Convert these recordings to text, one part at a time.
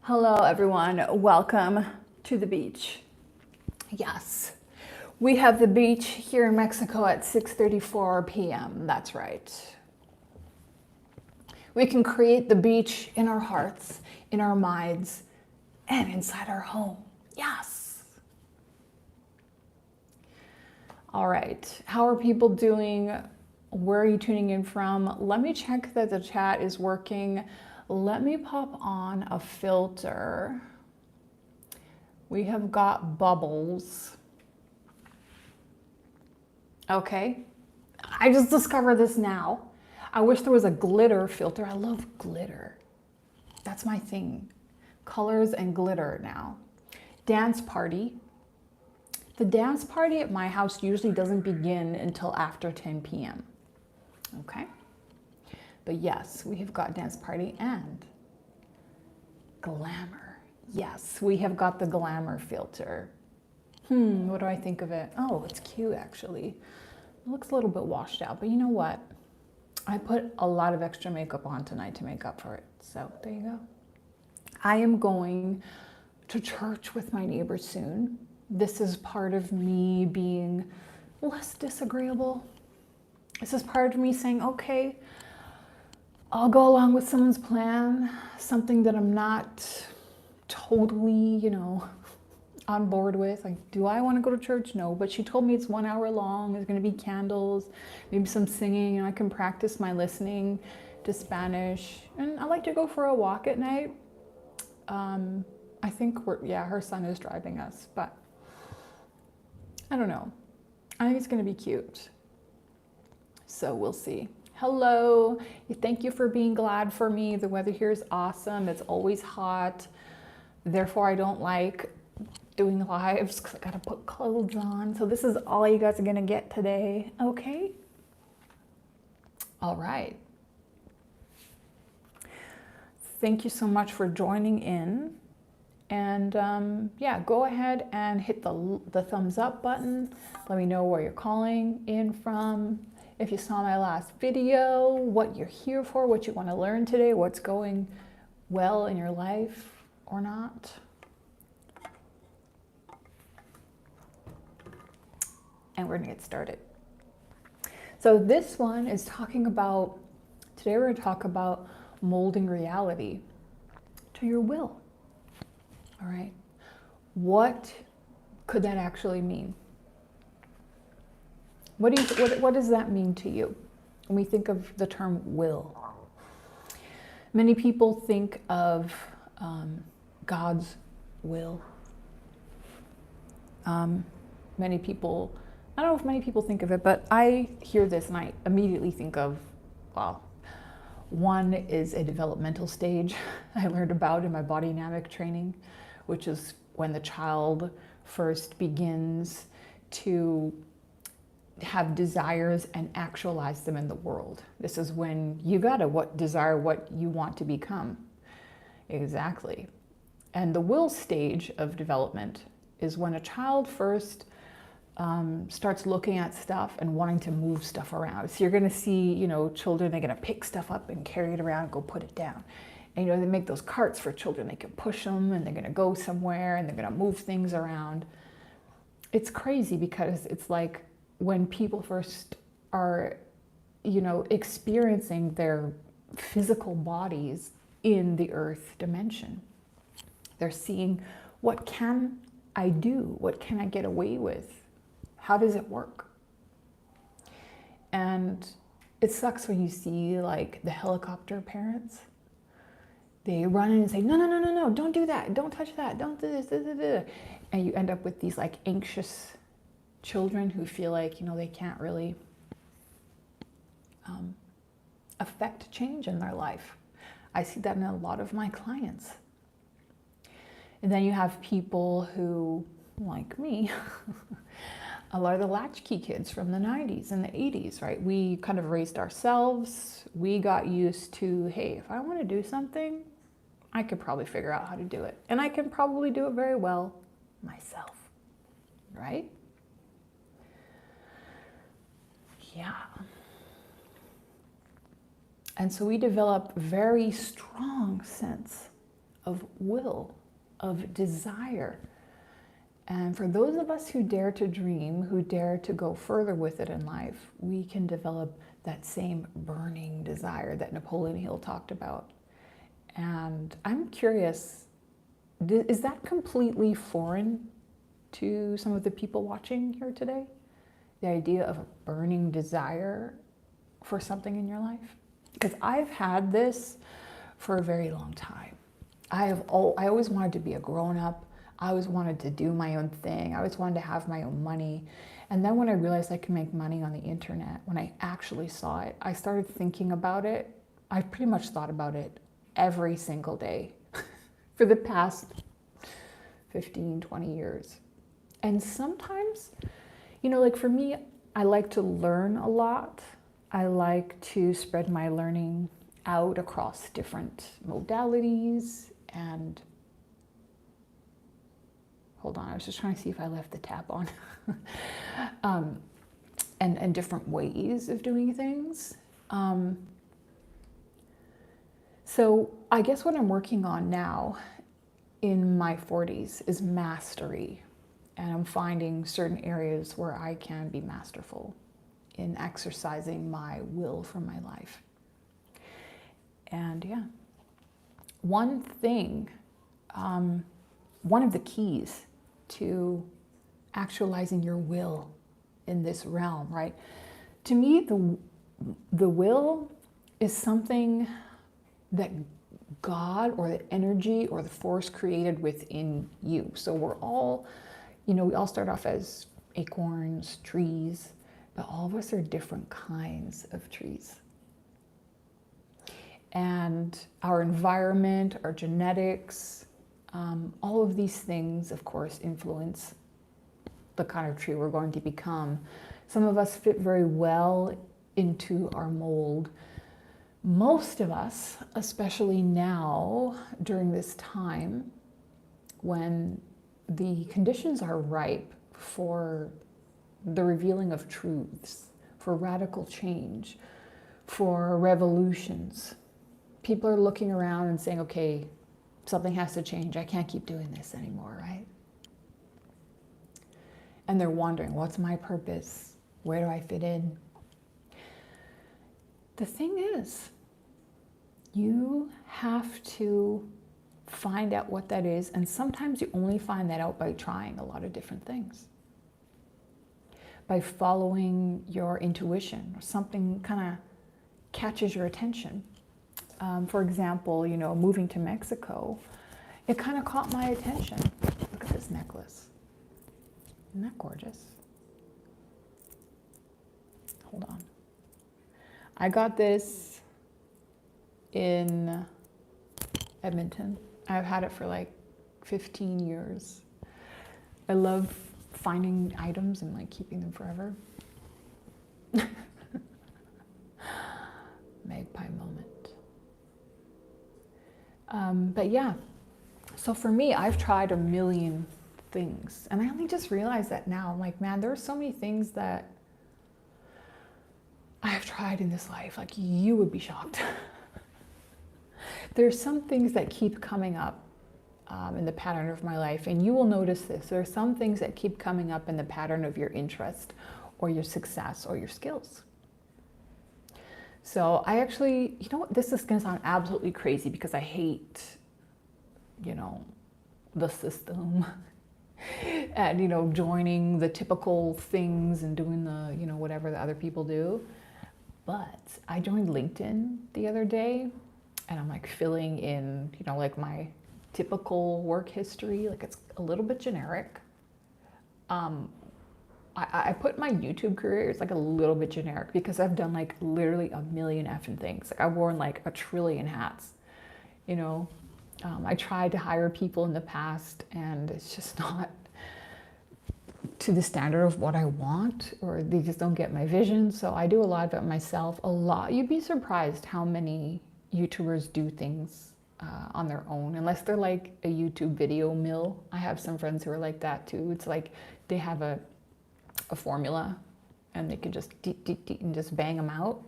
Hello everyone, welcome to the beach. Yes, we have the beach here in Mexico at 6:34 p.m. That's right. We can create the beach in our hearts, in our minds, and inside our home. Yes. All right, how are people doing? Where are you tuning in from? Let me check that the chat is working. Let me pop on a filter. We have got bubbles. Okay, I just discovered this now. I wish there was a glitter filter. I love glitter. That's my thing. Colors and glitter now. Dance party. The dance party at my house usually doesn't begin until after 10 p.m. Okay? But yes, we have got dance party and glamour. Yes, we have got the glamour filter. What do I think of it? Oh, it's cute actually. It looks a little bit washed out, but you know what? I put a lot of extra makeup on tonight to make up for it. So there you go. I am going to church with my neighbors soon. This is part of me being less disagreeable. This is part of me saying, okay, I'll go along with someone's plan, something that I'm not totally, on board with. Like, do I want to go to church? No, but she told me it's 1 hour long. There's going to be candles, maybe some singing, and I can practice my listening to Spanish. And I like to go for a walk at night. I think her son is driving us, but I don't know. I think it's going to be cute. So we'll see. Hello, thank you for being glad for me. The weather here is awesome. It's always hot. Therefore, I don't like doing lives because I gotta put clothes on. So this is all you guys are gonna get today, okay? All right. Thank you so much for joining in. And yeah, go ahead and hit the thumbs up button. Let me know where you're calling in from. If you saw my last video, what you're here for, what you want to learn today, what's going well in your life or not. And we're going to get started. So this one is talking about, today we're going to talk about molding reality to your will. All right. What could that actually mean? What does that mean to you when we think of the term will? Many people think of God's will. Many people, I don't know if many people think of it, but I hear this and I immediately think of, well, one is a developmental stage I learned about in my body dynamic training, which is when the child first begins to have desires and actualize them in the world. This is when you gotta desire what you want to become. Exactly. And the will stage of development is when a child first starts looking at stuff and wanting to move stuff around. So you're gonna see, children, they're gonna pick stuff up and carry it around and go put it down. And they make those carts for children. They can push them and they're gonna go somewhere and they're gonna move things around. It's crazy because it's like, when people first are, experiencing their physical bodies in the earth dimension, they're seeing, what can I do? What can I get away with? How does it work? And it sucks when you see like the helicopter parents. They run in and say, no, don't do that. Don't touch that. Don't do this. And you end up with these like anxious children who feel like, they can't really affect change in their life. I see that in a lot of my clients. And then you have people who, like me, a lot of the latchkey kids from the 90s and the 80s, right? We kind of raised ourselves. We got used to, hey, if I want to do something, I could probably figure out how to do it. And I can probably do it very well myself, right? Yeah. And so we develop very strong sense of will, of desire. And for those of us who dare to dream, who dare to go further with it in life, we can develop that same burning desire that Napoleon Hill talked about. And I'm curious, is that completely foreign to some of the people watching here today? The idea of a burning desire for something in your life? Because I've had this for a very long time. I always wanted to be a grown-up. I always wanted to do my own thing. I always wanted to have my own money. And then when I realized I could make money on the internet, when I actually saw it, I started thinking about it. I pretty much thought about it every single day for the past 15, 20 years. And sometimes, you know, like for me, I like to learn a lot. I like to spread my learning out across different modalities. And hold on, I was just trying to see if I left the tap on. And different ways of doing things. So I guess what I'm working on now in my 40s is mastery. And I'm finding certain areas where I can be masterful in exercising my will for my life. And yeah, one thing, one of the keys to actualizing your will in this realm, right? To me, the will is something that God or the energy or the force created within you. So we're all, you know, we all start off as acorns, trees, but all of us are different kinds of trees. And our environment, our genetics, all of these things, of course, influence the kind of tree we're going to become. Some of us fit very well into our mold. Most of us, especially now during this time when the conditions are ripe for the revealing of truths, for radical change, for revolutions. People are looking around and saying, okay, something has to change. I can't keep doing this anymore, right? And they're wondering, what's my purpose? Where do I fit in? The thing is, you have to find out what that is, and sometimes you only find that out by trying a lot of different things. By following your intuition, or something kind of catches your attention. For example, you know, moving to Mexico, it kind of caught my attention. Look at this necklace. Isn't that gorgeous? Hold on. I got this in Edmonton. I've had it for like 15 years. I love finding items and like keeping them forever. Magpie moment. But yeah, so for me, I've tried a million things, and I only just realized that now. I'm like, man, there are so many things that I have tried in this life. Like, you would be shocked. There's some things that keep coming up in the pattern of my life, and you will notice this. There are some things that keep coming up in the pattern of your interest or your success or your skills. So I actually, you know what, this is going to sound absolutely crazy because I hate, you know, the system and, you know, joining the typical things and doing the, you know, whatever the other people do. But I joined LinkedIn the other day, and I'm like filling in, you know, like my typical work history. Like, it's a little bit generic. I put my YouTube career, it's like a little bit generic because I've done like literally a million effing things. Like, I've worn like a trillion hats, you know. I tried to hire people in the past, and it's just not to the standard of what I want, or they just don't get my vision. So I do a lot of it myself. A lot. You'd be surprised how many YouTubers do things on their own, unless they're like a YouTube video mill. I have some friends who are like that too. It's like they have a formula and they can just and just bang them out.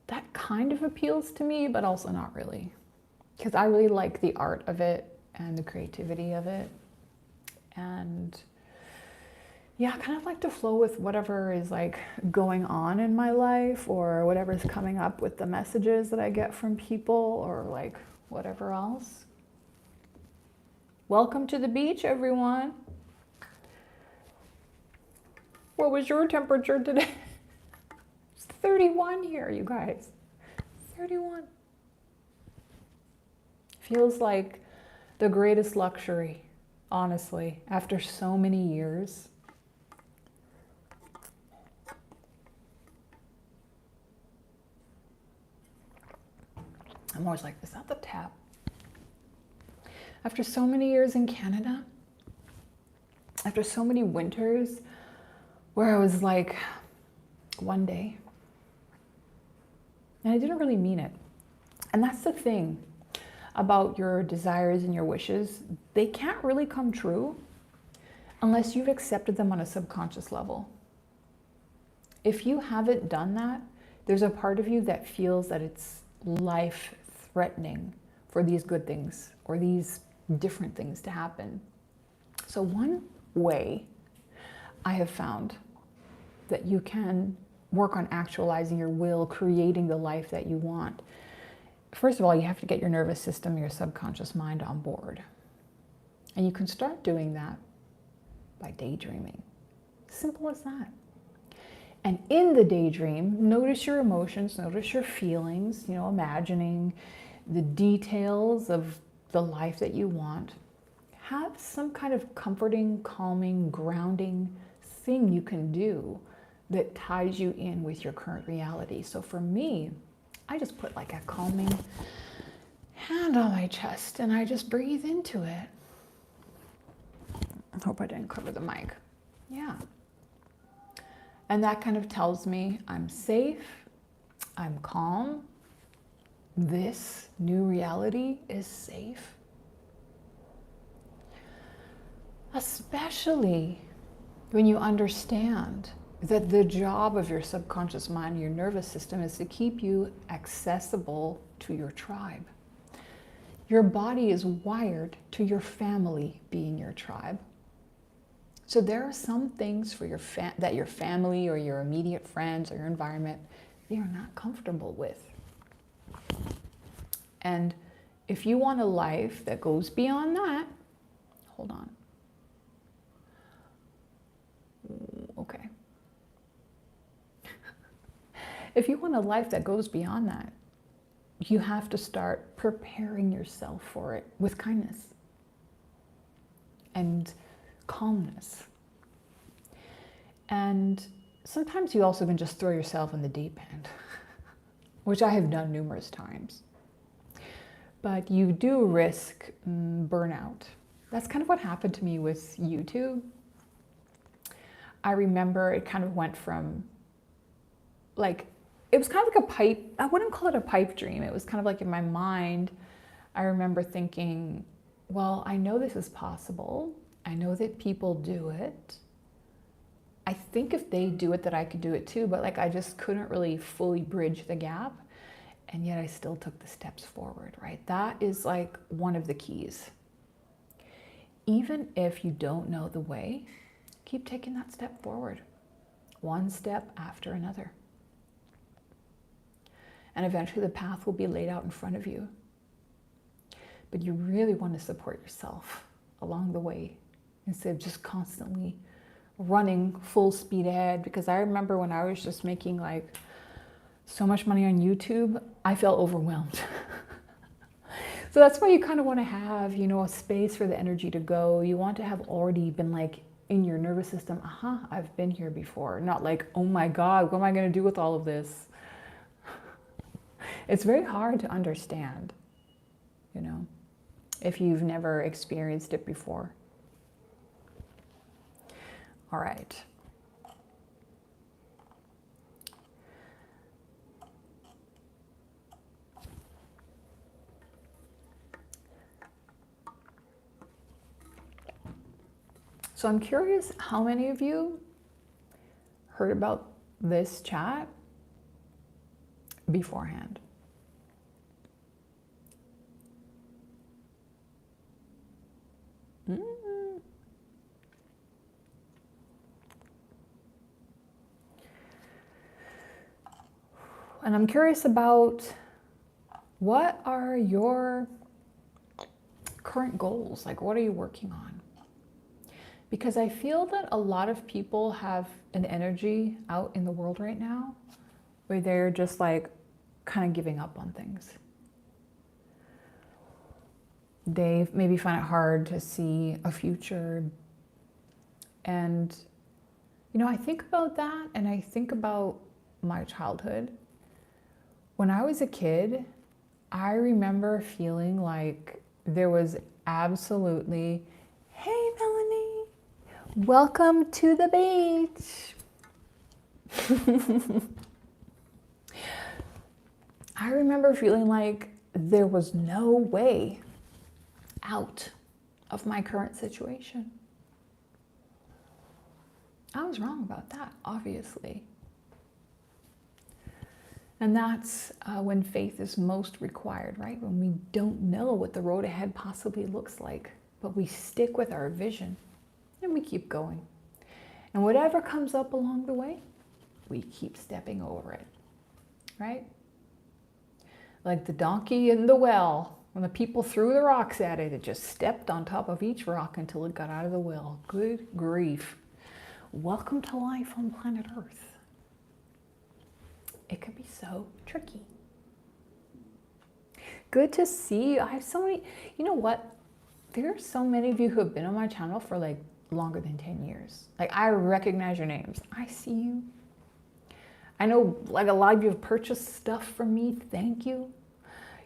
That kind of appeals to me, but also not really. because I really like the art of it and the creativity of it. And yeah, I kind of like to flow with whatever is like going on in my life, or whatever is coming up with the messages that I get from people, or like whatever else. Welcome to the beach, everyone. What was your temperature today? It's 31 here, you guys. 31. Feels like the greatest luxury, honestly, after so many years. I'm always like, is that the tap? After so many years in Canada, after so many winters where I was like, one day, and I didn't really mean it. And that's the thing about your desires and your wishes. They can't really come true unless you've accepted them on a subconscious level. If you haven't done that, there's a part of you that feels that it's life-threatening for these good things or these different things to happen. So one way I have found that you can work on actualizing your will, creating the life that you want. First of all, you have to get your nervous system, your subconscious mind on board. And you can start doing that by daydreaming. Simple as that. And in the daydream, notice your emotions, notice your feelings, imagining the details of the life that you want. Have some kind of comforting, calming, grounding thing you can do that ties you in with your current reality. So for me, I just put like a calming hand on my chest and I just breathe into it. I hope I didn't cover the mic. Yeah. And that kind of tells me I'm safe, I'm calm, this new reality is safe. Especially when you understand that the job of your subconscious mind, your nervous system, is to keep you accessible to your tribe. Your body is wired to your family being your tribe. So there are some things for that your family or your immediate friends or your environment, they are not comfortable with. And if you want a life that goes beyond that, hold on. Okay. If you want a life that goes beyond that, you have to start preparing yourself for it with kindness and calmness. And sometimes you also can just throw yourself in the deep end, which I have done numerous times. But you do risk burnout. That's kind of what happened to me with YouTube. I remember it kind of went from it was kind of like a pipe, I wouldn't call it a pipe dream. It was kind of like in my mind, I remember thinking, well, I know this is possible. I know that people do it. I think if they do it that I could do it too, but I just couldn't really fully bridge the gap. And yet I still took the steps forward, right? That is one of the keys. Even if you don't know the way, keep taking that step forward, one step after another. And eventually the path will be laid out in front of you. But you really want to support yourself along the way instead of just constantly running full speed ahead. Because I remember when I was just making so much money on YouTube, I felt overwhelmed. So that's why you kind of want to have, a space for the energy to go. You want to have already been in your nervous system, I've been here before. Not oh my God, what am I going to do with all of this? It's very hard to understand, if you've never experienced it before. All right. So I'm curious how many of you heard about this chat beforehand. And I'm curious about, what are your current goals? Like, what are you working on? Because I feel that a lot of people have an energy out in the world right now where they're just like kind of giving up on things. They maybe find it hard to see a future. And, you know, I think about that, and I think about my childhood. When I was a kid, I remember feeling like there was absolutely, hey Melanie, welcome to the beach. I remember feeling like there was no way out of my current situation. I was wrong about that, obviously. And that's when faith is most required, right? When we don't know what the road ahead possibly looks like, but we stick with our vision and we keep going. And whatever comes up along the way, we keep stepping over it, right? Like the donkey in the well. When the people threw the rocks at it, it just stepped on top of each rock until it got out of the well. Good grief. Welcome to life on planet Earth. It can be so tricky. Good to see you. I have so many, you know what? There are so many of you who have been on my channel for like longer than 10 years. Like, I recognize your names. I see you. I know like a lot of you have purchased stuff from me. Thank you.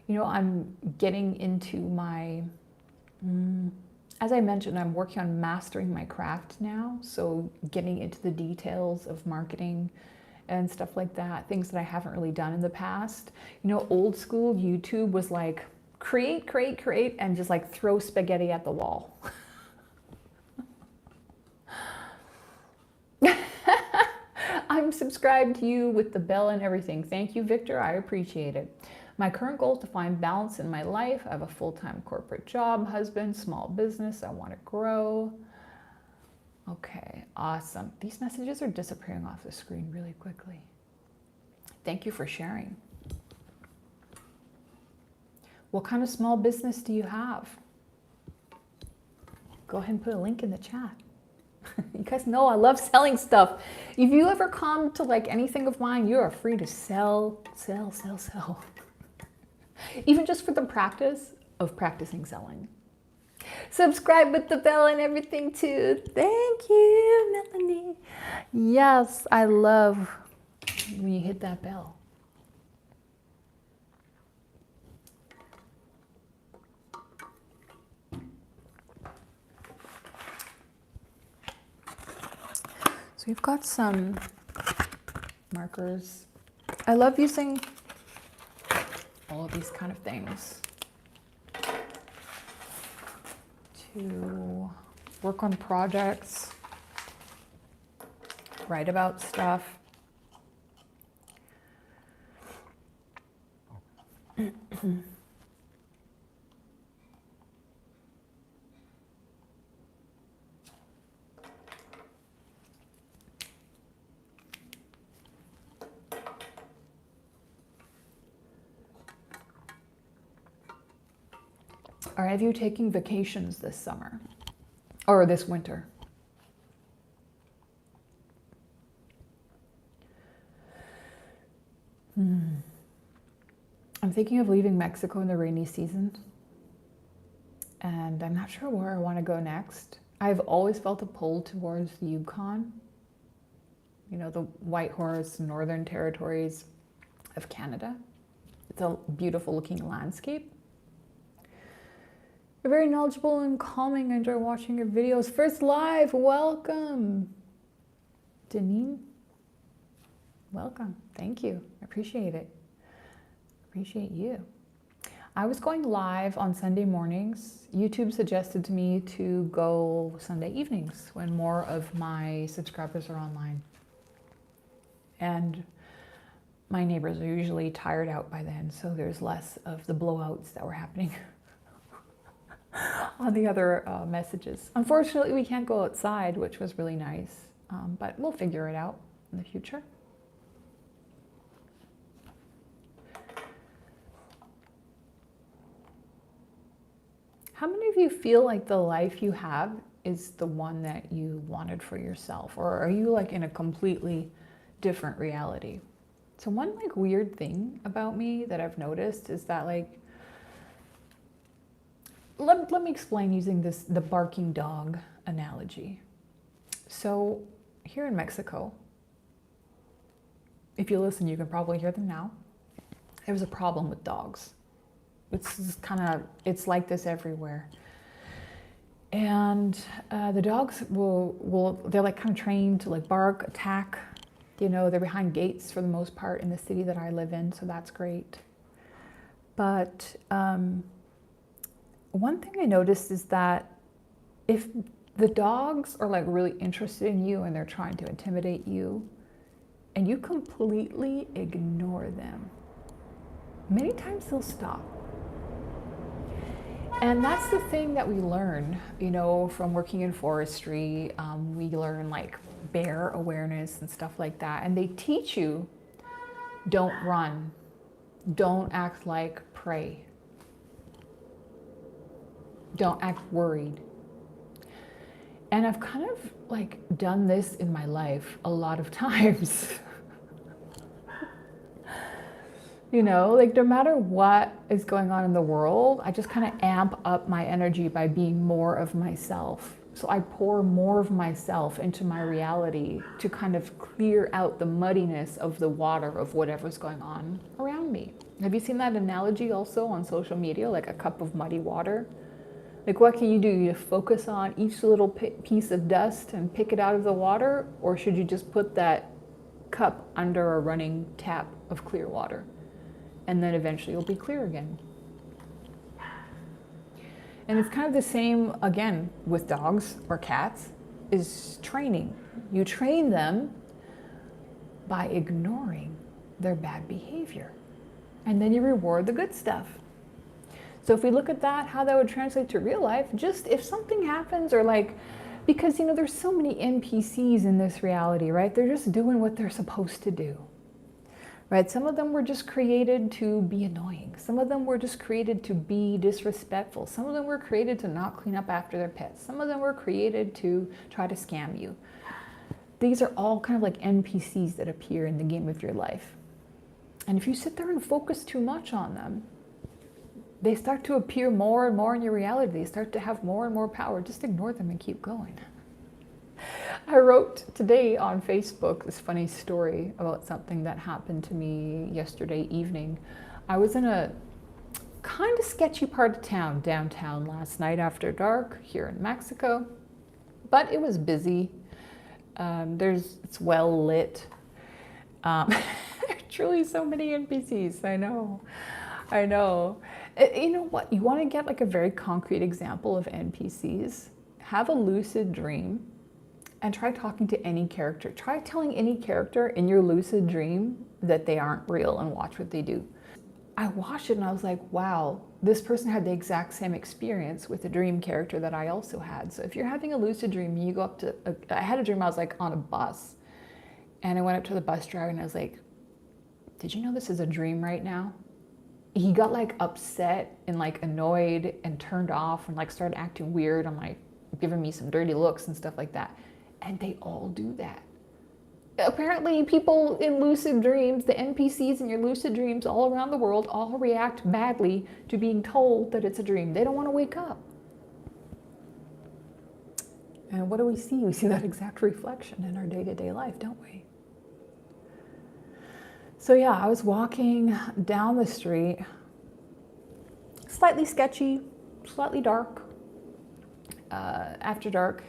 You know, I'm getting into my, as I mentioned, I'm working on mastering my craft now. So getting into the details of marketing and stuff like that, things that I haven't really done in the past. You know, old school YouTube was like, create, and just like throw spaghetti at the wall. I'm subscribed to you with the bell and everything. Thank you, Victor. I appreciate it. My current goal is to find balance in my life. I have a full-time corporate job, husband, small business. I want to grow. Okay, awesome. These messages are disappearing off the screen really quickly. Thank you for sharing. What kind of small business do you have? Go ahead and put a link in the chat. You guys know I love selling stuff. If you ever come to like anything of mine, you are free to sell. Even just for the practice of practicing selling. Subscribe with the bell and everything too. Thank you, Melanie. Yes, I love when you hit that bell. So we've got some markers. I love using all of these kind of things to work on projects, write about stuff. Are any of you taking vacations this summer or this winter? I'm thinking of leaving Mexico in the rainy season, and I'm not sure where I want to go next. I've always felt a pull towards the Yukon, you know, the Whitehorse, Northern Territories of Canada. It's a beautiful looking landscape. You're very knowledgeable and calming. I enjoy watching your videos. First live, welcome. Deneen, welcome. Thank you. I appreciate it. Appreciate you. I was going live on Sunday mornings. YouTube suggested to me to go Sunday evenings when more of my subscribers are online. And my neighbors are usually tired out by then, so there's less of the blowouts that were happening on the other messages. Unfortunately, we can't go outside, which was really nice, but we'll figure it out in the future. How many of you feel like the life you have is the one that you wanted for yourself? Or are you like in a completely different reality? So one like weird thing about me that I've noticed is that like, let me explain using the barking dog analogy. So here in Mexico, if you listen, you can probably hear them now. There was a problem with dogs. It's like this everywhere. And the dogs they're like kind of trained to like bark, attack. You know, they're behind gates for the most part in the city that I live in, so that's great. But one thing I noticed is that if the dogs are like really interested in you and they're trying to intimidate you, and you completely ignore them, many times they'll stop. And that's the thing that we learn, you know, from working in forestry. We learn like bear awareness and stuff like that. And they teach you, don't run, don't act like prey, don't act worried. And I've kind of like done this in my life a lot of times. You know, like no matter what is going on in the world, I just kind of amp up my energy by being more of myself. So I pour more of myself into my reality to kind of clear out the muddiness of the water of whatever's going on around me. Have you seen that analogy also on social media, like a cup of muddy water? Like what can you do? You focus on each little piece of dust and pick it out of the water? Or should you just put that cup under a running tap of clear water? And then eventually you'll be clear again. And it's kind of the same, again, with dogs or cats, is training. You train them by ignoring their bad behavior. And then you reward the good stuff. So if we look at that, how that would translate to real life, just if something happens or like, because you know, there's so many NPCs in this reality, right? They're just doing what they're supposed to do. Right? Some of them were just created to be annoying. Some of them were just created to be disrespectful. Some of them were created to not clean up after their pets. Some of them were created to try to scam you. These are all kind of like NPCs that appear in the game of your life. And if you sit there and focus too much on them, they start to appear more and more in your reality. They start to have more and more power. Just ignore them and keep going. I wrote today on Facebook this funny story about something that happened to me yesterday evening. I was in a kind of sketchy part of town, downtown, last night after dark here in Mexico, but it was busy. It's well lit. Truly so many NPCs, I know. You know what, you want to get like a very concrete example of NPCs? Have a lucid dream and try talking to any character. Try telling any character in your lucid dream that they aren't real and watch what they do. I watched it and I was like, wow, this person had the exact same experience with a dream character that I also had. So if you're having a lucid dream, you go up to, I had a dream I was like on a bus and I went up to the bus driver and I was like, did you know this is a dream right now? He got like upset and like annoyed and turned off and like started acting weird and like giving me some dirty looks and stuff like that. And they all do that. Apparently people in lucid dreams, the NPCs in your lucid dreams all around the world, all react badly to being told that it's a dream. They don't want to wake up. And what do we see? We see that exact reflection in our day-to-day life, don't we? So yeah, I was walking down the street, slightly sketchy, slightly dark, after dark.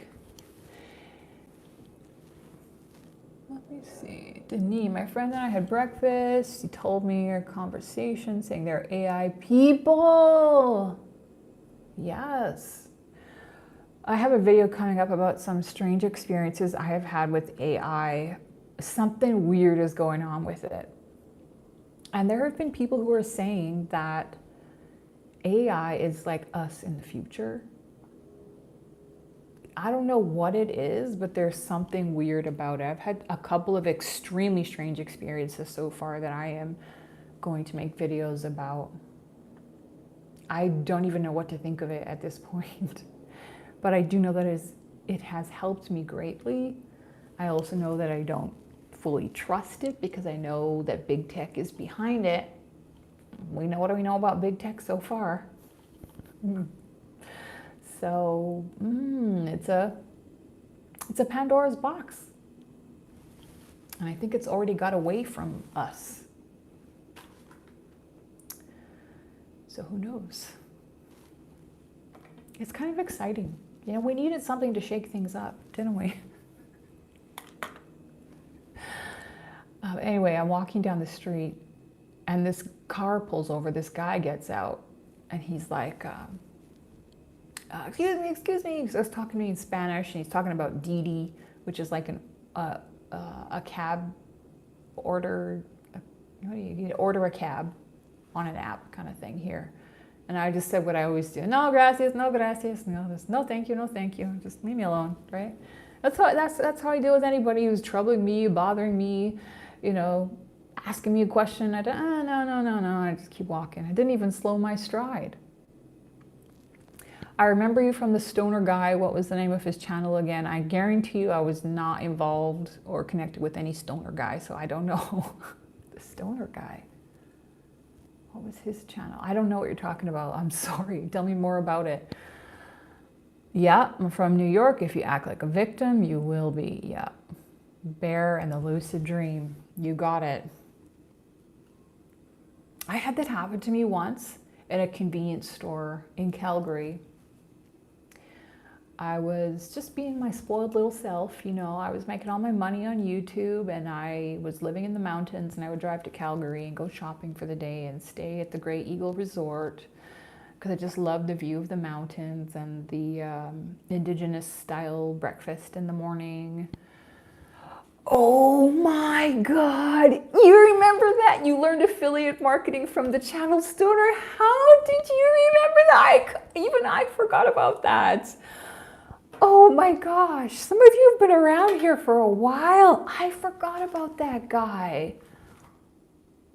Let me see. Denis, my friend and I had breakfast. He told me our conversation saying they're AI people. Yes. I have a video coming up about some strange experiences I have had with AI. Something weird is going on with it. And there have been people who are saying that AI is like us in the future. I don't know what it is, but there's something weird about it. I've had a couple of extremely strange experiences so far that I am going to make videos about. I don't even know what to think of it at this point. But I do know that it has helped me greatly. I also know that I don't fully trust it because I know that big tech is behind it. We know what we know about big tech so far. So it's a Pandora's box. And I think it's already got away from us. So who knows? It's kind of exciting. You know, we needed something to shake things up, didn't we? Anyway, I'm walking down the street and this car pulls over. This guy gets out and he's like, excuse me. So he's talking to me in Spanish and he's talking about Didi, which is like a cab order. You order a cab on an app kind of thing here. And I just said what I always do. No, gracias, no, gracias. No, thank you, no, thank you. Just leave me alone, right? That's how I deal with anybody who's troubling me, bothering me, you know, asking me a question. No. I just keep walking. I didn't even slow my stride. I remember you from the Stoner Guy. What was the name of his channel again? I guarantee you I was not involved or connected with any Stoner Guy, so I don't know. The Stoner Guy. What was his channel? I don't know what you're talking about. I'm sorry. Tell me more about it. Yeah, I'm from New York. If you act like a victim, you will be. Yeah. Bear and the Lucid Dream. You got it. I had that happen to me once at a convenience store in Calgary. I was just being my spoiled little self, you know. I was making all my money on YouTube and I was living in the mountains and I would drive to Calgary and go shopping for the day and stay at the Grey Eagle Resort because I just loved the view of the mountains and the indigenous style breakfast in the morning. Oh my God, you remember that? You learned affiliate marketing from the channel Stoner. How did you remember that? Even I forgot about that. Oh my gosh, some of you have been around here for a while. I forgot about that guy.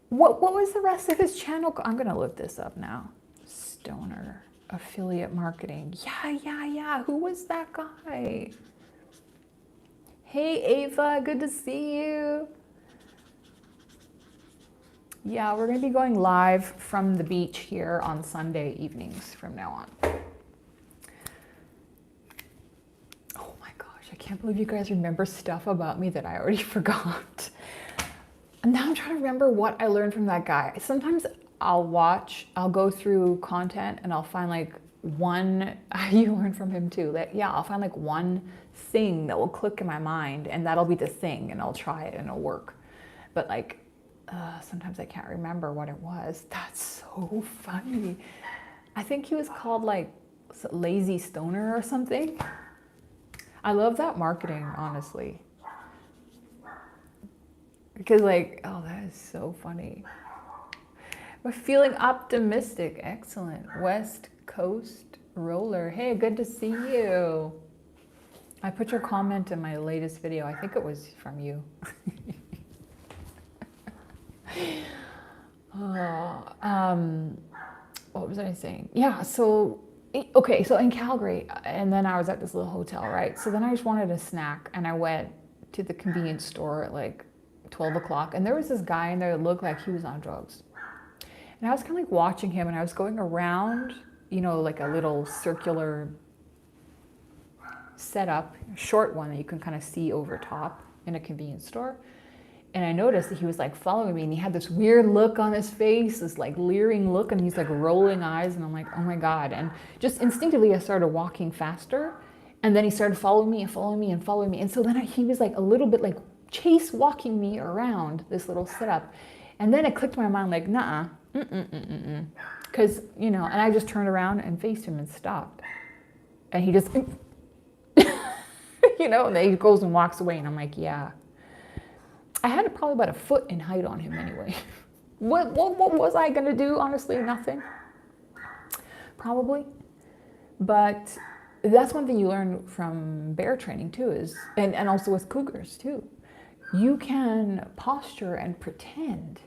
What was the rest of his channel? I'm gonna look this up now. Stoner affiliate marketing. Yeah. Who was that guy? Hey Ava, good to see you. Yeah, we're gonna be going live from the beach here on Sunday evenings from now on. I can't believe you guys remember stuff about me that I already forgot. And now I'm trying to remember what I learned from that guy. Sometimes I'll go through content and I'll find like one, you learn from him too, I'll find like one thing that will click in my mind and that'll be the thing and I'll try it and it'll work. But like, sometimes I can't remember what it was. That's so funny. I think he was called like Lazy Stoner or something. I love that marketing, honestly. Because like, oh, that is so funny. We're feeling optimistic. Excellent. West Coast Roller. Hey, good to see you. I put your comment in my latest video. I think it was from you. What was I saying? Yeah, so in Calgary, and then I was at this little hotel, right? So then I just wanted a snack, and I went to the convenience store at like 12 o'clock, and there was this guy in there that looked like he was on drugs. And I was kind of like watching him, and I was going around, you know, like a little circular setup, short one that you can kind of see over top in a convenience store. And I noticed that he was like following me and he had this weird look on his face, this like leering look, and he's like rolling eyes, and I'm like, oh my God. And just instinctively I started walking faster, and then he started following me and following me and following me. And so then he was like a little bit like chase walking me around this little setup. And then it clicked in my mind like, nah, because, you know, and I just turned around and faced him and stopped. And he just, you know, and then he goes and walks away, and I'm like, yeah. I had probably about a foot in height on him anyway. What was I gonna do? Honestly, nothing. Probably. But that's one thing you learn from bear training too, is, and also with cougars too. You can posture and pretend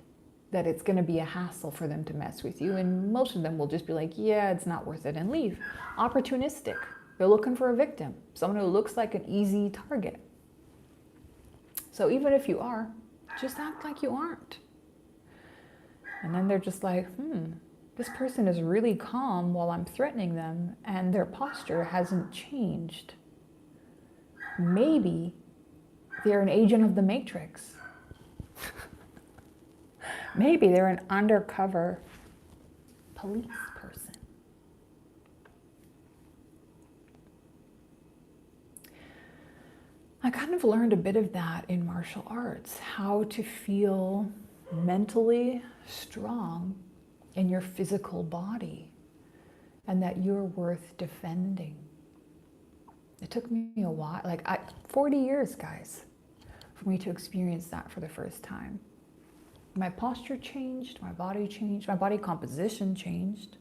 that it's going to be a hassle for them to mess with you. And most of them will just be like, yeah, it's not worth it, and leave. Opportunistic. They're looking for a victim, someone who looks like an easy target. So even if you are, just act like you aren't. And then they're just like, this person is really calm while I'm threatening them, and their posture hasn't changed. Maybe they're an agent of the Matrix. Maybe they're an undercover police person. I kind of learned a bit of that in martial arts, how to feel mentally strong in your physical body, and that you're worth defending. It took me a while, 40 years, guys, for me to experience that for the first time. My posture changed, my body composition changed.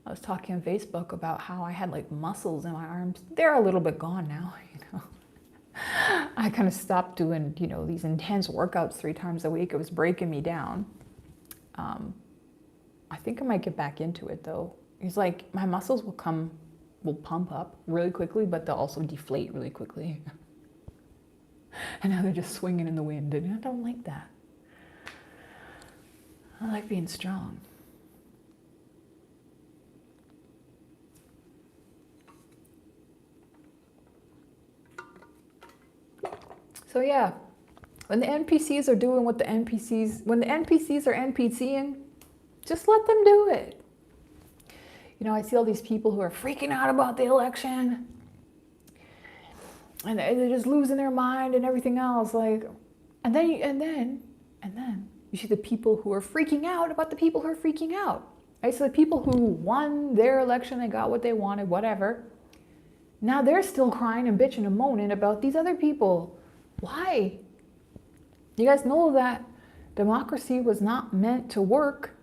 I was talking on Facebook about how I had like muscles in my arms. They're a little bit gone now, I kind of stopped doing, these intense workouts 3 times a week. It was breaking me down. I think I might get back into it though. It's like my muscles will pump up really quickly, but they'll also deflate really quickly. And now they're just swinging in the wind, and I don't like that. I like being strong. So yeah, when the NPCs are doing what when the NPCs are NPCing, just let them do it. I see all these people who are freaking out about the election, and they're just losing their mind and everything else. And then you see the people who are freaking out about the people who are freaking out. Right? So the people who won their election, they got what they wanted, whatever. Now they're still crying and bitching and moaning about these other people. Why? You guys know that democracy was not meant to work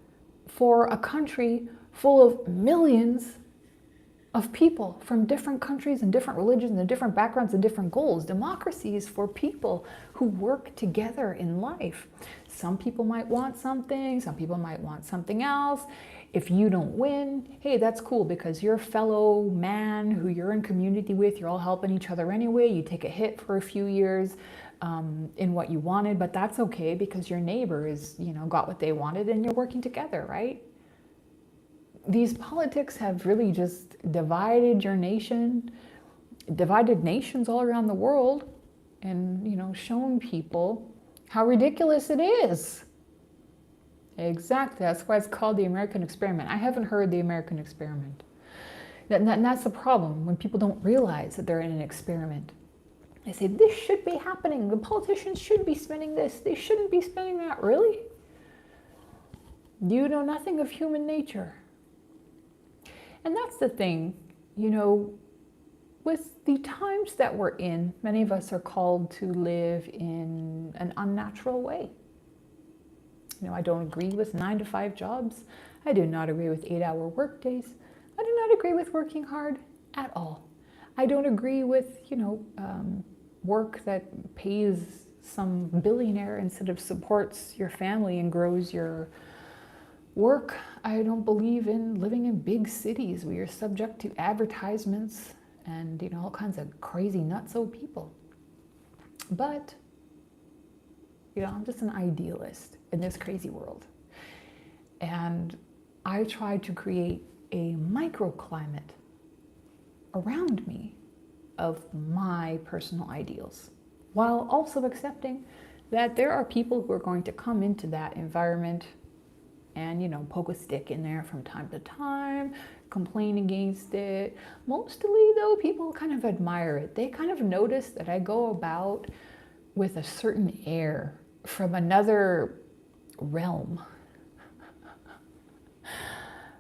for a country full of millions of people from different countries and different religions and different backgrounds and different goals. Democracy is for people who work together in life. Some people might want something, some people might want something else. If you don't win, hey, that's cool, because your fellow man who you're in community with, you're all helping each other anyway. You take a hit for a few years in what you wanted, but that's okay because your neighbor is, got what they wanted and you're working together, right? These politics have really just divided your nation, divided nations all around the world, and, shown people how ridiculous it is. Exactly. That's why it's called the American experiment. I haven't heard the American experiment. And that's the problem, when people don't realize that they're in an experiment. They say, this should be happening. The politicians should be spending this. They shouldn't be spending that. Really? You know nothing of human nature. And that's the thing, with the times that we're in, many of us are called to live in an unnatural way. I don't agree with 9-to-5 jobs. I do not agree with 8-hour workdays. I do not agree with working hard at all. I don't agree with, work that pays some billionaire instead of supports your family and grows your work. I don't believe in living in big cities where you're subject to advertisements and, all kinds of crazy nutso people. But, I'm just an idealist in this crazy world. And I try to create a microclimate around me of my personal ideals, while also accepting that there are people who are going to come into that environment and, poke a stick in there from time to time, complain against it. Mostly, though, people kind of admire it. They kind of notice that I go about with a certain air from another realm,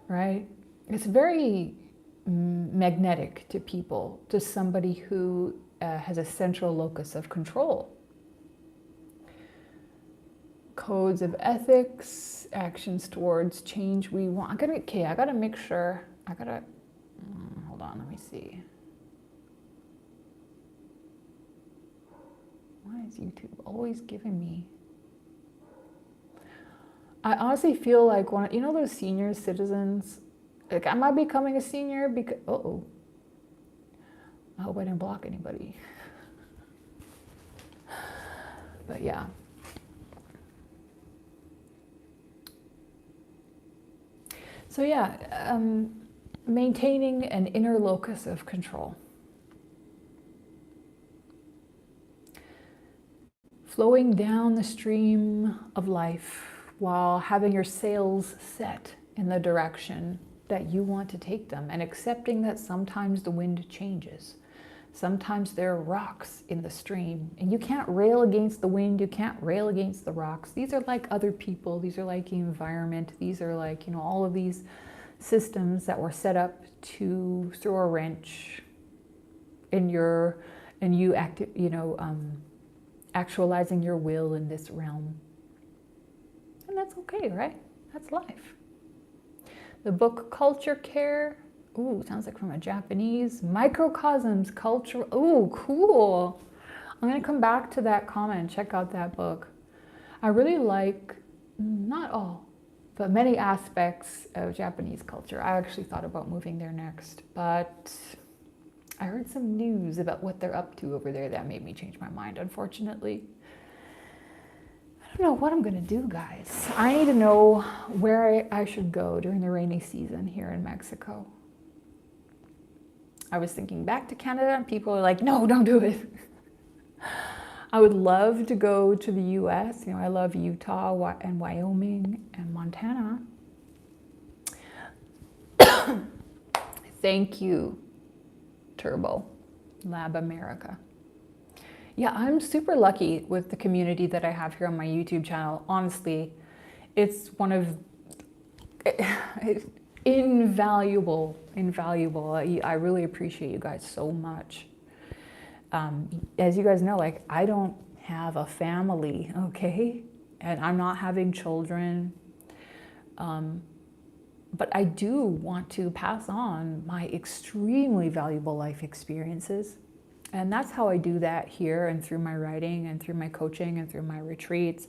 right? It's very magnetic to people, to somebody who has a central locus of control. Codes of ethics, actions towards change we want. I gotta make sure, hold on, let me see. Why is YouTube always giving me I honestly feel like you know those senior citizens, like, am I becoming a senior? Because, uh-oh, I hope I didn't block anybody. But yeah. So yeah, maintaining an inner locus of control. Flowing down the stream of life while having your sails set in the direction that you want to take them, and accepting that sometimes the wind changes. Sometimes there are rocks in the stream, and you can't rail against the wind, you can't rail against the rocks. These are like other people, these are like the environment, these are like, you know, all of these systems that were set up to throw a wrench in actualizing your will in this realm. And that's okay, right? That's life. The book Culture Care, ooh, sounds like from a Japanese. Microcosms, culture, ooh, cool. I'm gonna come back to that comment and check out that book. I really like, not all, but many aspects of Japanese culture. I actually thought about moving there next, but I heard some news about what they're up to over there that made me change my mind, unfortunately. I don't know what I'm gonna do, guys. I need to know where I should go during the rainy season here in Mexico. I was thinking back to Canada, and people are like, no, don't do it. I would love to go to the US. You know, I love Utah and Wyoming and Montana. Thank you, Turbo Lab America. Yeah, I'm super lucky with the community that I have here on my YouTube channel. Honestly, it's one of invaluable. I really appreciate you guys so much. As you guys know, like, I don't have a family, okay? And I'm not having children. But I do want to pass on my extremely valuable life experiences. And that's how I do that here, and through my writing and through my coaching and through my retreats.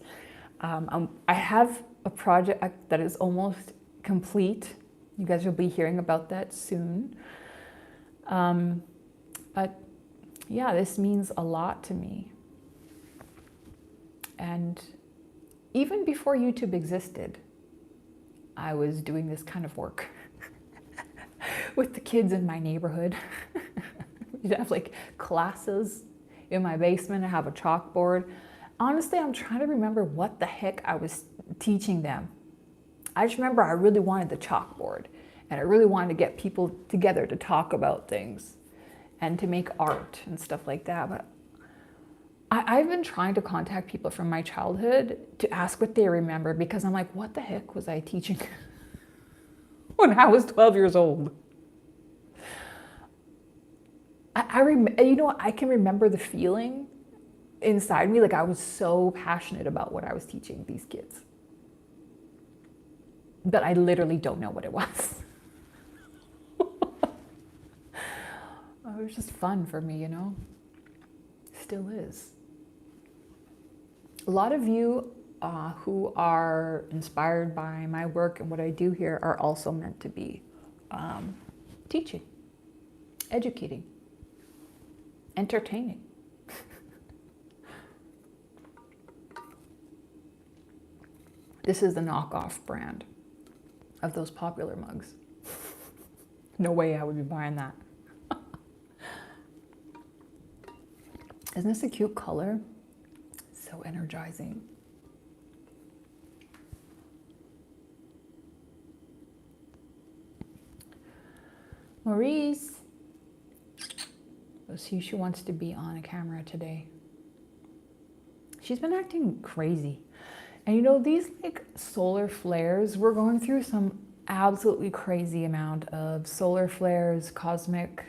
I have a project that is almost complete. You guys will be hearing about that soon. But yeah, this means a lot to me. And even before YouTube existed, I was doing this kind of work with the kids in my neighborhood. You'd have like classes in my basement. I have a chalkboard. Honestly, I'm trying to remember what the heck I was teaching them. I just remember I really wanted the chalkboard, and I really wanted to get people together to talk about things and to make art and stuff like that. But I've been trying to contact people from my childhood to ask what they remember, because I'm like, what the heck was I teaching when I was 12 years old? You know, I can remember the feeling inside me, like I was so passionate about what I was teaching these kids. But I literally don't know what it was. It was just fun for me, you know? Still is. A lot of you who are inspired by my work and what I do here are also meant to be teaching, educating, entertaining. This is the knockoff brand of those popular mugs. No way I would be buying that. Isn't this a cute color? So energizing. Maurice. Let's see if she wants to be on a camera today. She's been acting crazy. And you know, these like solar flares, we're going through some absolutely crazy amount of solar flares, cosmic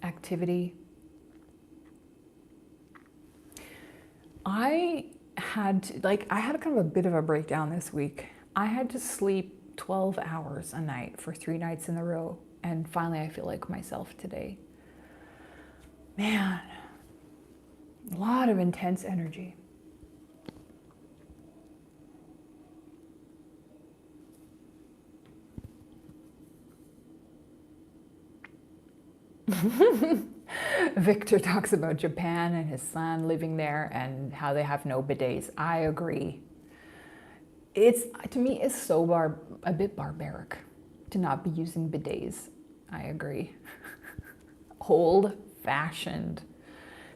activity. I had kind of a bit of a breakdown this week. I had to sleep 12 hours a night for 3 nights in a row. And finally, I feel like myself today. Man, a lot of intense energy. Victor talks about Japan and his son living there and how they have no bidets. I agree. To me, it's so a bit barbaric to not be using bidets. I agree. Old-fashioned.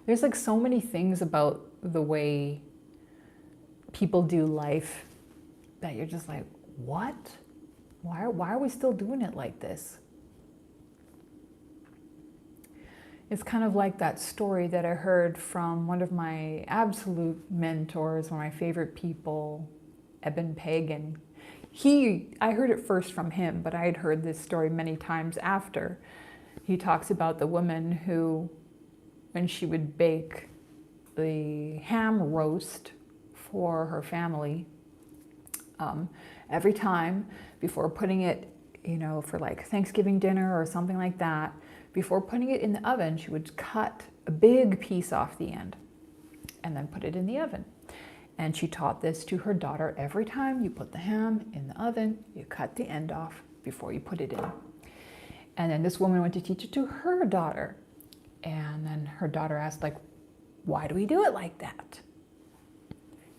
There's like so many things about the way people do life that you're just like, what? Why are we still doing it like this? It's kind of like that story that I heard from one of my absolute mentors, one of my favorite people, Eben Pagan. I heard it first from him, but I had heard this story many times after. He talks about the woman who, when she would bake the ham roast for her family, every time before putting it, for like Thanksgiving dinner or something like that, before putting it in the oven, she would cut a big piece off the end and then put it in the oven. And she taught this to her daughter. Every time you put the ham in the oven, you cut the end off before you put it in. And then this woman went to teach it to her daughter. And then her daughter asked, like, why do we do it like that?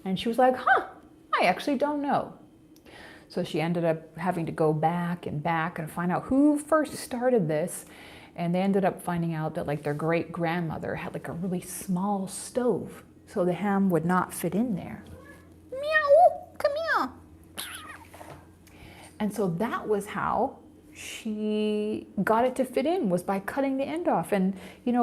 And she was like, I actually don't know. So she ended up having to go back and find out who first started this. And they ended up finding out that like their great grandmother had like a really small stove, so the ham would not fit in there. Meow, come here. And so that was how she got it to fit in, was by cutting the end off. And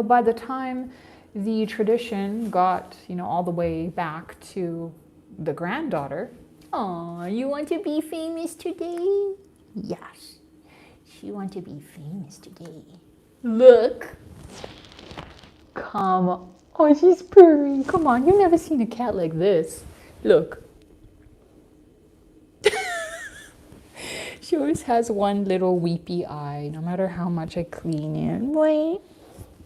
by the time the tradition got all the way back to the granddaughter, oh, you want to be famous today? Yes, she wants to be famous today. Look. Come on. Oh, she's purring. Come on, you've never seen a cat like this. Look. She always has one little weepy eye, no matter how much I clean it. Wait.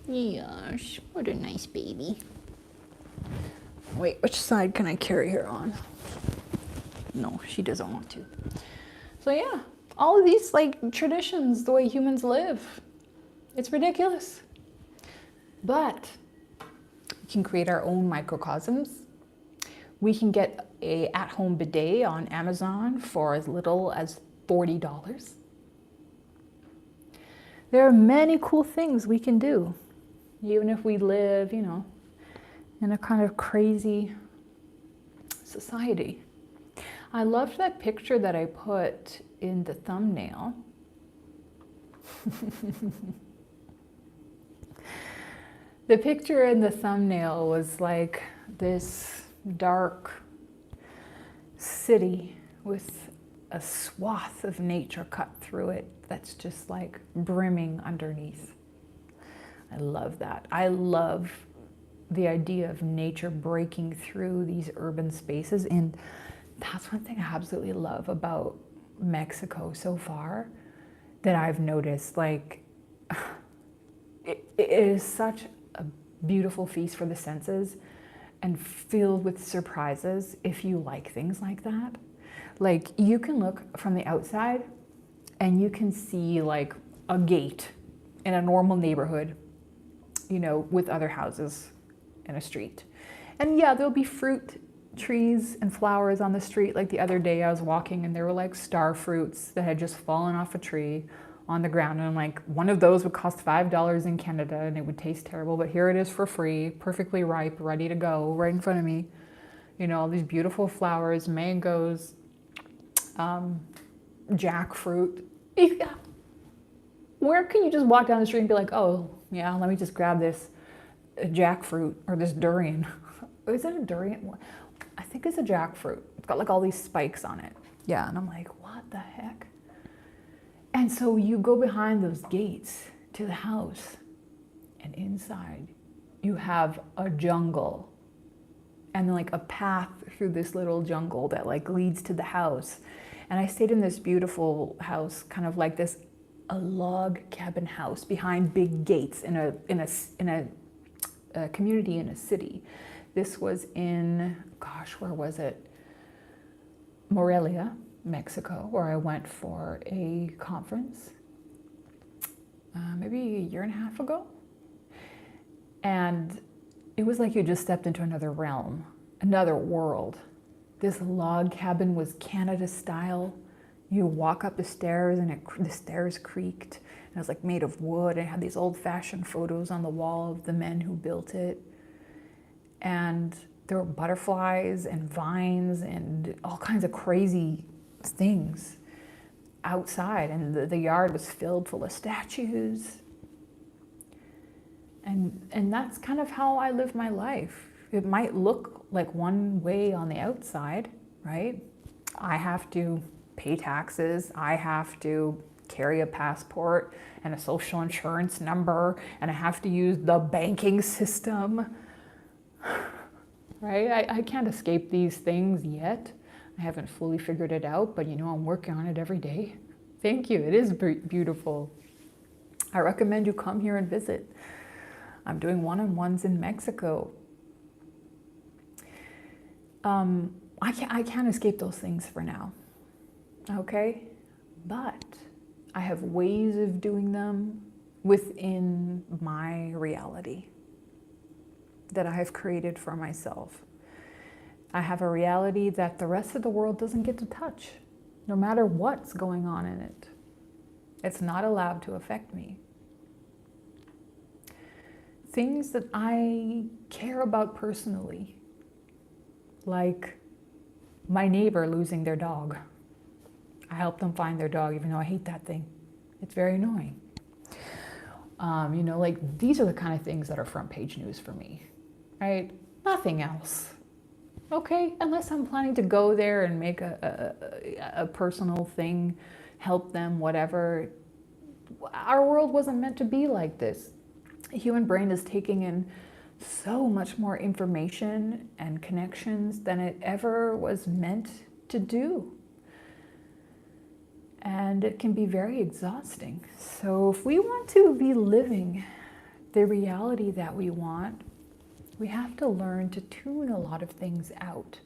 Yes, what a nice baby. Wait, which side can I carry her on? No, she doesn't want to. So yeah, all of these like traditions, the way humans live, it's ridiculous. But we can create our own microcosms. We can get a at-home bidet on Amazon for as little as $40. There are many cool things we can do, even if we live, in a kind of crazy society. I loved that picture that I put in the thumbnail. The picture in the thumbnail was like this dark city with a swath of nature cut through it that's just like brimming underneath. I love that. I love the idea of nature breaking through these urban spaces, and that's one thing I absolutely love about Mexico so far that I've noticed. Like, it is such a beautiful feast for the senses and filled with surprises if you like things like that. Like, you can look from the outside and you can see like a gate in a normal neighborhood, with other houses in a street. And yeah, there'll be fruit trees and flowers on the street. Like the other day I was walking and there were like star fruits that had just fallen off a tree on the ground, and I'm like, one of those would cost $5 in Canada and it would taste terrible, but here it is for free, perfectly ripe, ready to go, right in front of me. All these beautiful flowers, mangoes, jackfruit. Where can you just walk down the street and be like, oh yeah, let me just grab this jackfruit or this durian? Is it a durian? I think it's a jackfruit. It's got like all these spikes on it. Yeah, and I'm like, what the heck? And so you go behind those gates to the house, and inside you have a jungle and like a path through this little jungle that like leads to the house. And I stayed in this beautiful house, kind of like this, a log cabin house behind big gates in a community in a city. This was in, where was it? Morelia, Mexico, where I went for a conference. maybe a year and a half ago. And it was like you just stepped into another realm, another world. This log cabin was Canada style. You walk up the stairs and the stairs creaked. And it was like made of wood. And it had these old-fashioned photos on the wall of the men who built it. And there were butterflies and vines and all kinds of crazy things outside. And the yard was filled full of statues. And that's kind of how I live my life. It might look like one way on the outside, right? I have to pay taxes. I have to carry a passport and a social insurance number, and I have to use the banking system, right? I can't escape these things yet. I haven't fully figured it out, but you know, I'm working on it every day. Thank you. It is beautiful. I recommend you come here and visit. I'm doing one-on-ones in Mexico. I can't escape those things for now, okay? But I have ways of doing them within my reality that I have created for myself. I have a reality that the rest of the world doesn't get to touch, no matter what's going on in it. It's not allowed to affect me. Things that I care about personally, like my neighbor losing their dog. I help them find their dog, even though I hate that thing. It's very annoying. You know, like these are the kind of things that are front page news for me, right? Nothing else. Okay, unless I'm planning to go there and make a personal thing, help them, whatever. Our world wasn't meant to be like this. The human brain is taking in so much more information and connections than it ever was meant to do. And it can be very exhausting. So if we want to be living the reality that we want, we have to learn to tune a lot of things out.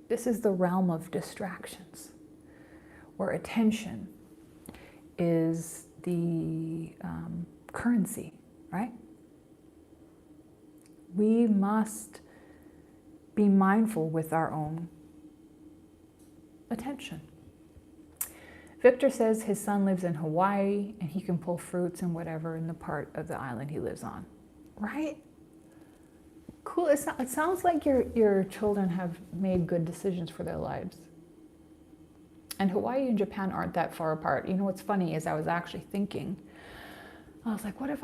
This is the realm of distractions, where attention is the currency, right? We must be mindful with our own attention. Victor says his son lives in Hawaii and he can pull fruits and whatever in the part of the island he lives on. Right? Cool. It sounds like your children have made good decisions for their lives. And Hawaii and Japan aren't that far apart. You know what's funny is I was actually thinking, I was like, what if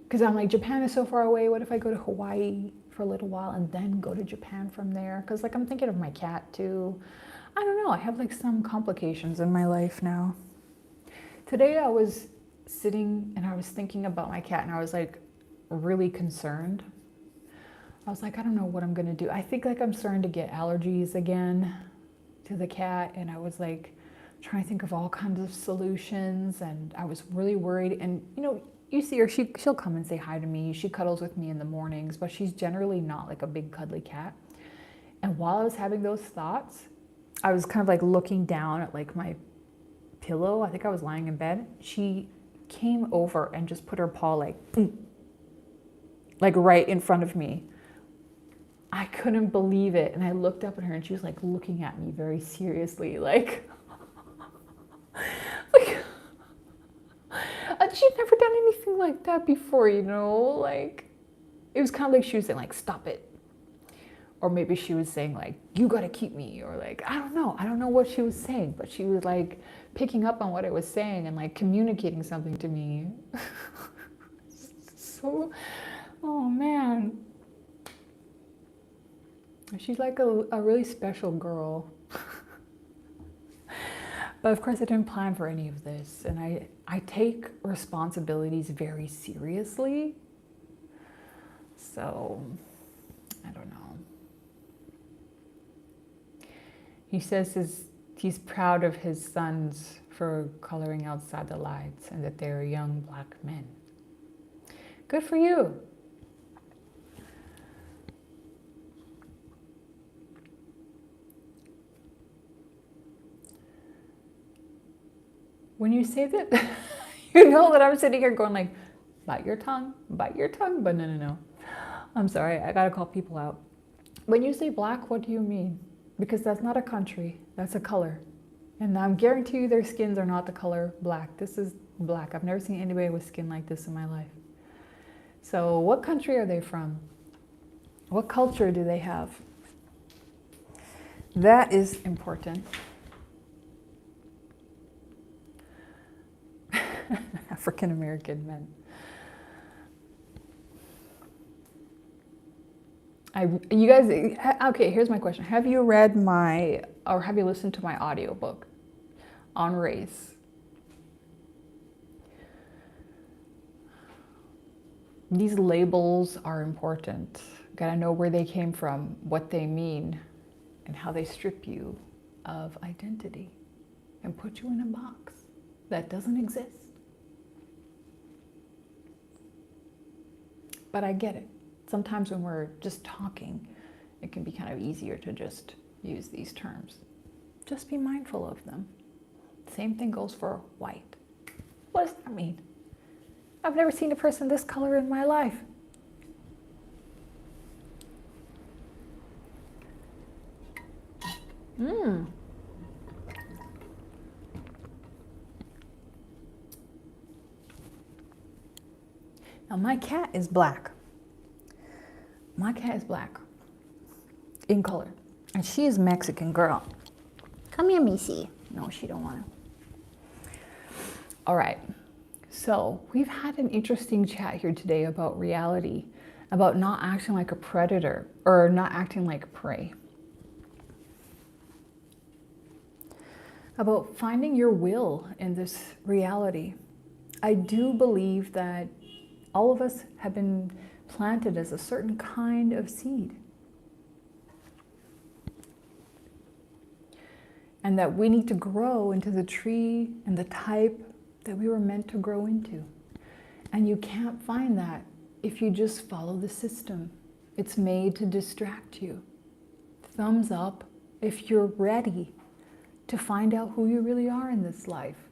because I'm like, Japan is so far away, what if I go to Hawaii for a little while and then go to Japan from there? Because like I'm thinking of my cat too. I don't know, I have like some complications in my life now. Today I was sitting and I was thinking about my cat and I was like really concerned. I was like, I don't know what I'm gonna do. I think like I'm starting to get allergies again to the cat, and I was like trying to think of all kinds of solutions, and I was really worried. And you know, you see her, she'll come and say hi to me. She cuddles with me in the mornings, but she's generally not like a big cuddly cat. And while I was having those thoughts, I was kind of like looking down at like my pillow. I think I was lying in bed. She came over and just put her paw like right in front of me. I couldn't believe it. And I looked up at her and she was like looking at me very seriously, like she'd never done anything like that before, you know, like it was kind of like she was saying like, stop it. Or maybe she was saying like, you gotta keep me, or like, I don't know what she was saying, but she was like picking up on what I was saying and like communicating something to me. So, oh man. She's like a really special girl. But of course I didn't plan for any of this, and I take responsibilities very seriously. So, I don't know. He says he's proud of his sons for coloring outside the lights and that they're young black men. Good for you. When you say that, You know that I'm sitting here going like, bite your tongue, but no. I'm sorry, I gotta call people out. When you say black, what do you mean? Because that's not a country, that's a color. And I'm guarantee you their skins are not the color black. This is black. I've never seen anybody with skin like this in my life. So what country are they from? What culture do they have? That is important. African American men. You guys, okay, here's my question. Have you read or have you listened to my audiobook on race? These labels are important. Gotta know where they came from, what they mean, and how they strip you of identity and put you in a box that doesn't exist. But I get it. Sometimes when we're just talking, it can be kind of easier to just use these terms. Just be mindful of them. Same thing goes for white. What does that mean? I've never seen a person this color in my life. Now my cat is black. My cat is black in color. And she is Mexican girl. Come here, Missy. No, she don't want to. All right. So we've had an interesting chat here today about reality, about not acting like a predator or not acting like prey. About finding your will in this reality. I do believe that all of us have been planted as a certain kind of seed. And that we need to grow into the tree and the type that we were meant to grow into. And you can't find that if you just follow the system. It's made to distract you. Thumbs up if you're ready to find out who you really are in this life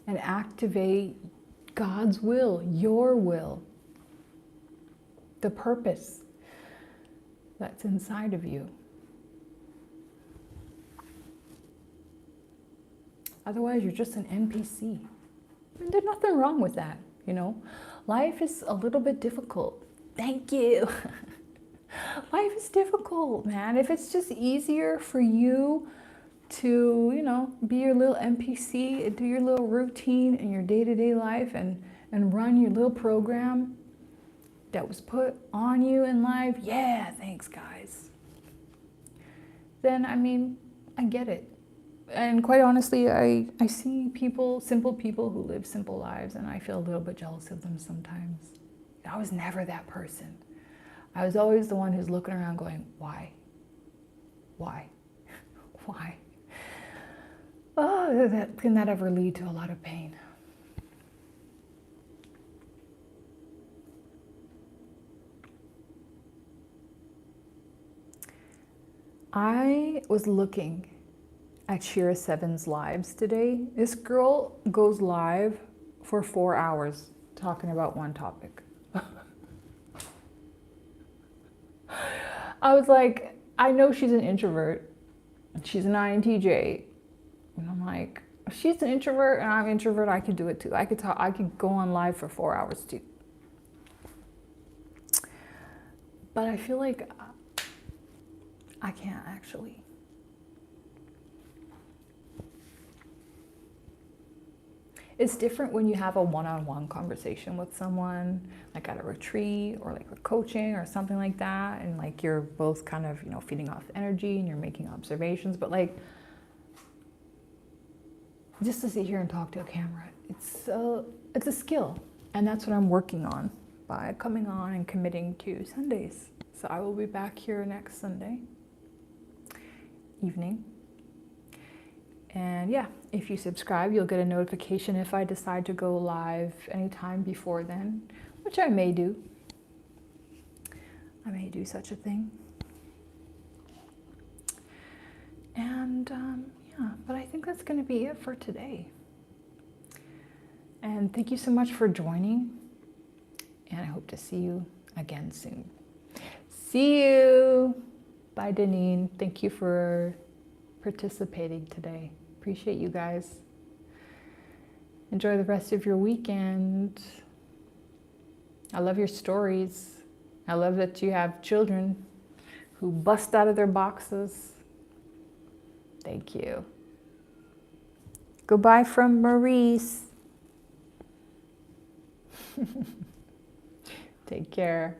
and activate God's will, your will, the purpose that's inside of you. Otherwise, you're just an NPC. And there's nothing wrong with that, you know. Life is a little bit difficult. Thank you. Life is difficult, man. If it's just easier for you to, you know, be your little NPC and do your little routine in your day-to-day life and run your little program that was put on you in life, yeah, thanks, guys. Then, I mean, I get it. And quite honestly, I see people, simple people who live simple lives, and I feel a little bit jealous of them sometimes. I was never that person. I was always the one who's looking around going, why? Why? Why? Oh, can that ever lead to a lot of pain? I was looking at Shira Seven's lives today. This girl goes live for 4 hours talking about one topic. I was like, I know she's an introvert. She's an INTJ. And I'm like, if she's an introvert and I'm an introvert, I could do it too. I could go on live for 4 hours too. But I feel like I can't actually. It's different when you have a one-on-one conversation with someone, like at a retreat or like a coaching or something like that, and like you're both kind of, you know, feeding off energy and you're making observations. But like, just to sit here and talk to a camera, it's a skill, and that's what I'm working on by coming on and committing to Sundays. So I will be back here next Sunday evening. And yeah, if you subscribe, you'll get a notification if I decide to go live anytime before then, which I may do. I may do such a thing. And yeah, but I think that's going to be it for today. And thank you so much for joining. And I hope to see you again soon. See you. Bye, Deneen. Thank you for participating today. Appreciate you guys. Enjoy the rest of your weekend. I love your stories. I love that you have children who bust out of their boxes. Thank you. Goodbye from Maurice. Take care.